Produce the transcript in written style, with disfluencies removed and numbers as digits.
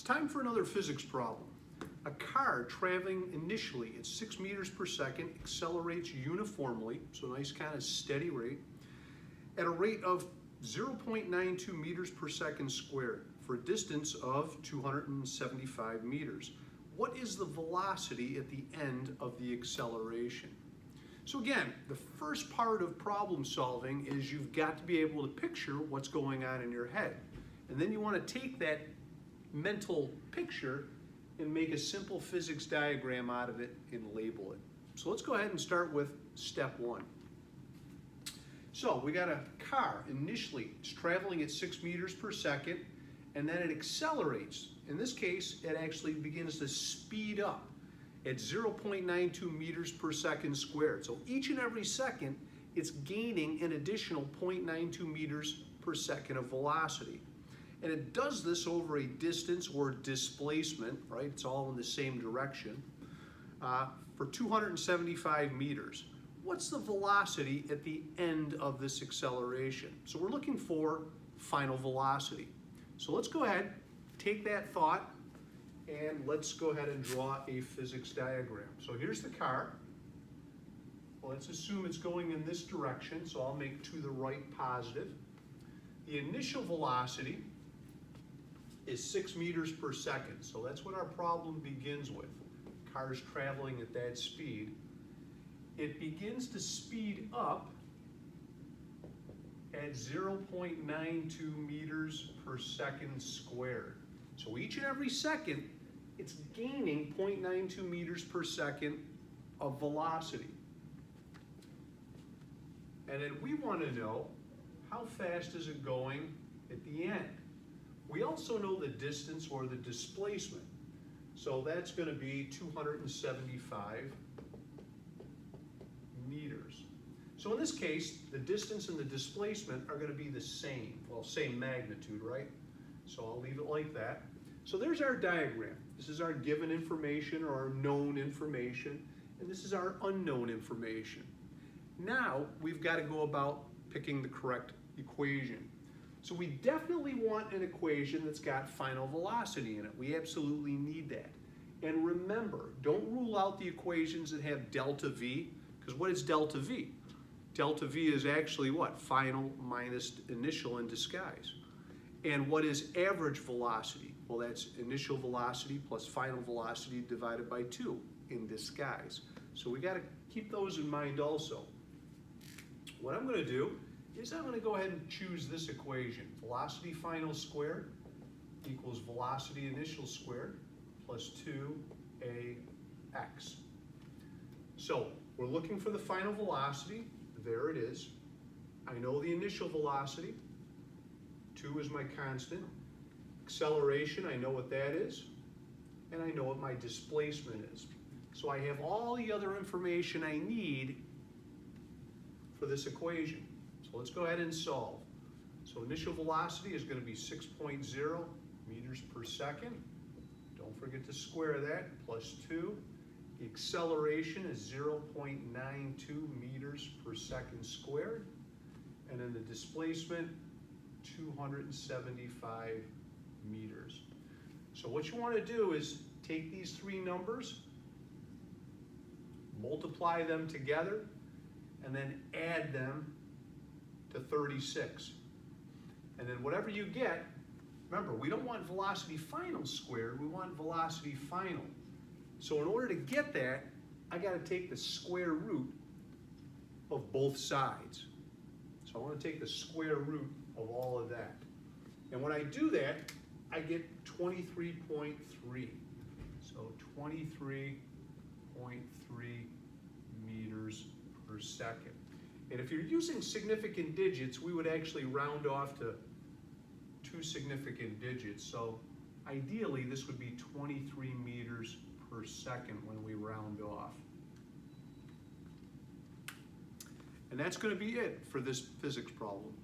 time for another physics problem. A car traveling initially at 6 meters per second accelerates uniformly, so nice kind of steady rate, at a rate of 0.92 meters per second squared for a distance of 275 meters. What is the velocity at the end of the acceleration? So again, the first part of problem solving is you've got to be able to picture what's going on in your head. And then you want to take that mental picture and make a simple physics diagram out of it and label it. So let's go ahead and start with step one. So we got a car initially, it's traveling at 6 meters per second, and then it accelerates. In this case, it actually begins to speed up at 0.92 meters per second squared. So each and every second, it's gaining an additional 0.92 meters per second of velocity. And it does this over a distance or displacement, right? It's all in the same direction, for 275 meters. What's the velocity at the end of this acceleration? So we're looking for final velocity. So let's go ahead, take that thought, and let's go ahead and draw a physics diagram. So here's the car. Well, let's assume it's going in this direction, so I'll make to the right positive. The initial velocity is 6 meters per second, so that's what our problem begins with. Car's traveling at that speed. It begins to speed up at 0.92 meters per second squared. So each and every second, it's gaining 0.92 meters per second of velocity. And then we want to know how fast is it going at the end. We also know the distance or the displacement. So that's going to be 275 meters. So in this case, the distance and the displacement are going to be the same. Well, same magnitude, right? So I'll leave it like that. So there's our diagram. This is our given information or our known information, and this is our unknown information. Now we've got to go about picking the correct equation. So we definitely want an equation that's got final velocity in it. We absolutely need that. And remember, don't rule out the equations that have delta V, because what is delta V? Delta V is actually what? Final minus initial in disguise. And what is average velocity? Well, that's initial velocity plus final velocity divided by 2 in disguise. So we got to keep those in mind also. What I'm going to do is I'm going to go ahead and choose this equation. Velocity final squared equals velocity initial squared plus 2ax. So we're looking for the final velocity. There it is. I know the initial velocity. 2 is my constant. Acceleration, I know what that is. And I know what my displacement is. So I have all the other information I need for this equation. So let's go ahead and solve. So initial velocity is going to be 6.0 meters per second. Don't forget to square that, plus 2. The acceleration is 0.92 meters per second squared. And then the displacement, 275 meters. So what you want to do is take these three numbers, multiply them together, and then add them to 36. And then whatever you get, remember, we don't want velocity final squared, we want velocity final. So in order to get that, I got to take the square root of both sides. So I want to take the square root of all of that. And when I do that, I get 23.3. So 23.3 meters per second. And if you're using significant digits, we would actually round off to 2 significant digits. So ideally, this would be 23 meters per second when we round off. And that's going to be it for this physics problem.